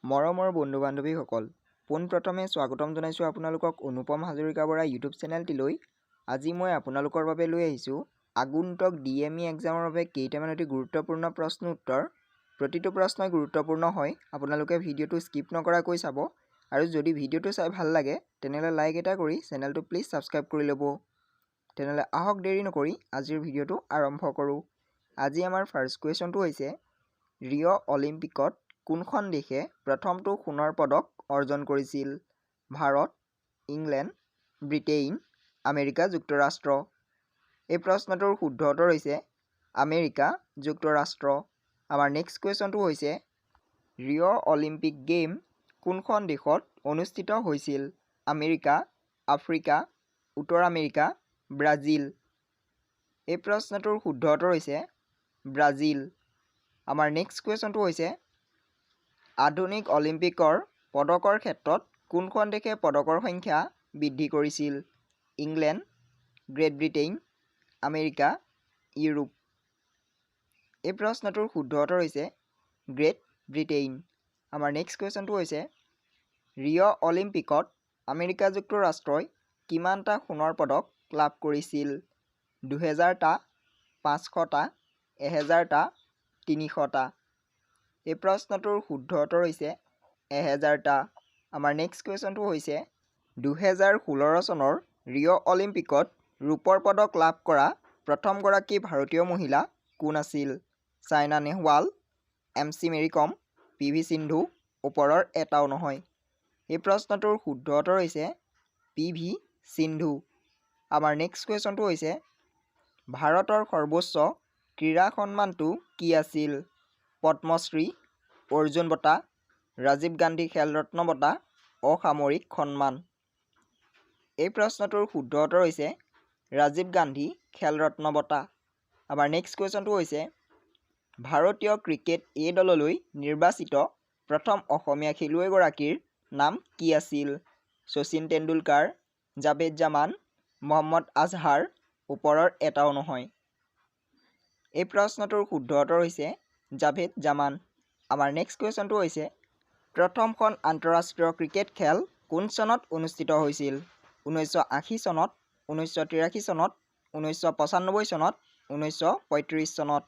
মৰমৰ বন্ধু বান্ধৱীসকল, পোনপ্ৰথমে স্বাগতম জনাইছোঁ আপোনালোকক অনুপম হাজৰিকা বৰা ইউটিউব চেনেলটিলৈ। আজি মই আপোনালোকৰ বাবে লৈ আহিছোঁ আগন্তুক DME এক্সামৰ বাবে কেইটামান অতি গুৰুত্বপূৰ্ণ প্ৰশ্ন উত্তৰ। প্ৰতিটো প্ৰশ্নই গুৰুত্বপূৰ্ণ হয়। আপোনালোকে ভিডিঅ'টো স্কিপ নকৰাকৈ চাব আৰু যদি ভিডিঅ'টো চাই ভাল লাগে তেনেহ'লে লাইক এটা কৰি চেনেলটো প্লিজ ছাবস্ক্ৰাইব কৰি ল'ব। তেনেহ'লে আহক দেৰি নকৰি আজিৰ ভিডিঅ'টো আৰম্ভ কৰোঁ। আজি আমাৰ ফাৰ্ষ্ট কুৱেশ্যনটো হৈছে ৰিঅ' অলিম্পিকত কোনখন দেশে প্ৰথমটো সোণৰ পদক অৰ্জন কৰিছিল? ভাৰত, ইংলেণ্ড, ব্ৰিটেইন, আমেৰিকা যুক্তৰাষ্ট্ৰ। এই প্ৰশ্নটোৰ শুদ্ধ উত্তৰ হৈছে আমেৰিকা যুক্তৰাষ্ট্ৰ। আমাৰ নেক্সট কুৱেশ্যনটো হৈছে ৰিঅ' অলিম্পিক গেম কোনখন দেশত অনুষ্ঠিত হৈছিল? আমেৰিকা, আফ্ৰিকা, উত্তৰ আমেৰিকা, ব্ৰাজিল। এই প্ৰশ্নটোৰ শুদ্ধ উত্তৰ হৈছে ব্ৰাজিল। আমাৰ নেক্সট কুৱেশ্যনটো হৈছে আধুনিক অলিম্পিকৰ পদকৰ ক্ষেত্ৰত কোনখন দেশে পদকৰ সংখ্যা বৃদ্ধি কৰিছিল? England, great Britain, America, Europe. এই প্ৰশ্নটোৰ শুদ্ধ উত্তৰ হৈছে গ্ৰেট ব্ৰিটেইন। আমাৰ নেক্সট কুৱেশ্যনটো হৈছে ৰিঅ' অলিম্পিকত আমেৰিকা যুক্তৰাষ্ট্ৰই কিমানটা সোণৰ পদক লাভ কৰিছিল? 2000টা, 500টা, 1000টা, 300টা। এই প্ৰশ্নটোৰ শুদ্ধ উত্তৰ হৈছে 1000টা। আমাৰ নেক্সট কুৱেশ্যনটো হৈছে 2016 চনৰ ৰিঅ' অলিম্পিকত ৰূপৰ পদক লাভ কৰা প্ৰথমগৰাকী ভাৰতীয় মহিলা কোন আছিল? চাইনা নেহৱাল, MC মেৰী কম, PV সিন্ধু, ওপৰৰ এটাও নহয়। এই প্ৰশ্নটোৰ শুদ্ধ উত্তৰ হৈছে PV সিন্ধু। আমাৰ নেক্সট কুৱেশ্যনটো হৈছে ভাৰতৰ সৰ্বোচ্চ ক্ৰীড়া সন্মানটো কি আছিল? পদ্মশ্ৰী, অৰ্জুন বঁটা, ৰাজীৱ গান্ধী খেল ৰত্ন বঁটা, অসামৰিক সন্মান। এই প্ৰশ্নটোৰ শুদ্ধ উত্তৰ হৈছে ৰাজীৱ গান্ধী খেল ৰত্ন বঁটা। আমাৰ নেক্সট কুৱেশ্যনটো হৈছে ভাৰতীয় ক্ৰিকেট এ দললৈ নিৰ্বাচিত প্ৰথম অসমীয়া খেলুৱৈগৰাকীৰ নাম কি আছিল? শচীন তেণ্ডুলকাৰ, জাভেদ জামান, মহম্মদ আজহাৰ, ওপৰৰ এটাও নহয়। এই প্ৰশ্নটোৰ শুদ্ধ উত্তৰ হৈছে জাভেদ জামান। আমাৰ নেক্সট কুৱেশ্যনটো হৈছে প্ৰথমখন আন্তঃৰাষ্ট্ৰীয় ক্ৰিকেট খেল কোন চনত অনুষ্ঠিত হৈছিল? 1980 চনত, 1983 চনত, 1995 চনত, 1935 চনত।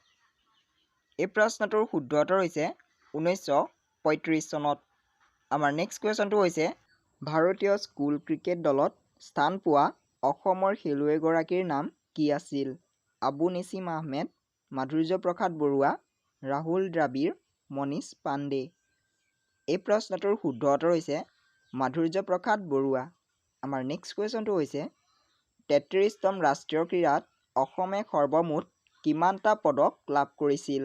এই প্ৰশ্নটোৰ শুদ্ধ উত্তৰ হৈছে 1935 চনত। আমাৰ নেক্সট কুৱেশ্যনটো হৈছে ভাৰতীয় স্কুল ক্ৰিকেট দলত স্থান পোৱা অসমৰ খেলুৱৈগৰাকীৰ নাম কি আছিল? আবু নিছিম আহমেদ, মাধুৰ্য প্ৰসাদ বৰুৱা, ৰাহুল দ্ৰাবিড়, মনীষ পাণ্ডে। এই প্ৰশ্নটোৰ শুদ্ধ উত্তৰ হৈছে মাধুৰ্য প্ৰসাদ বৰুৱা। আমাৰ নেক্সট কুৱেশ্যনটো হৈছে 33তম ৰাষ্ট্ৰীয় ক্ৰীড়াত অসমে সৰ্বমুঠ কিমানটা পদক লাভ কৰিছিল?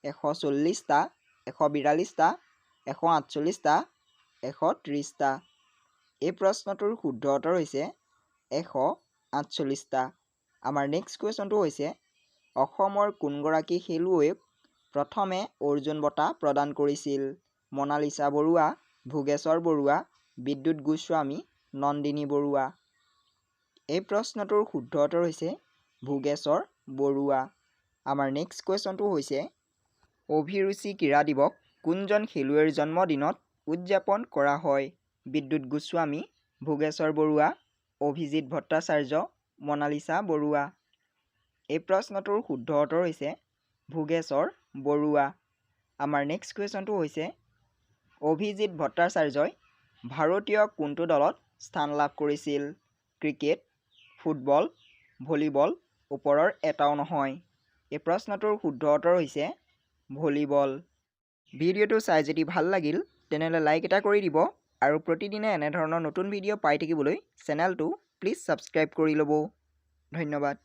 140টা, 142টা, 148টা, 130টা। এই প্ৰশ্নটোৰ শুদ্ধ উত্তৰ হৈছে 148টা। আমাৰ নেক্সট কুৱেশ্যনটো হৈছে অসমৰ কোনগৰাকী খেলুৱৈক প্ৰথমে অৰ্জুন বঁটা প্ৰদান কৰিছিল? মনালিছা বৰুৱা, ভোগেশ্বৰ বৰুৱা, বিদ্যুৎ গোস্বামী, নন্দিনী বৰুৱা। এই প্ৰশ্নটোৰ শুদ্ধ উত্তৰ হৈছে ভোগেশ্বৰ বৰুৱা। আমাৰ নেক্সট কুৱেশ্যনটো হৈছে অভিৰুচি ক্ৰীড়া দিৱস কোনজন খেলুৱৈৰ জন্মদিনত উদযাপন কৰা হয়? বিদ্যুৎ গোস্বামী, ভোগেশ্বৰ বৰুৱা, অভিজিত ভট্টাচাৰ্য, মনালিছা বৰুৱা। এই প্ৰশ্নটোৰ শুদ্ধ উত্তৰ হৈছে ভোগেশ্বৰ বৰুৱা। আমাৰ নেক্সট কুৱেশ্যনটো হৈছে অভিজিত ভট্টাচাৰ্যই ভাৰতীয় কোনটো দলত স্থান লাভ কৰিছিল? ক্ৰিকেট, ফুটবল, ভলীবল, ওপৰৰ এটাও নহয়। এই প্ৰশ্নটোৰ শুদ্ধ উত্তৰ হৈছে ভলীবল। ভিডিঅ'টো চাই যদি ভাল লাগিল তেনেহ'লে লাইক এটা কৰি দিব আৰু প্ৰতিদিনে এনেধৰণৰ নতুন ভিডিঅ' পাই থাকিবলৈ চেনেলটো প্লিজ ছাবস্ক্ৰাইব কৰি ল'ব। ধন্যবাদ।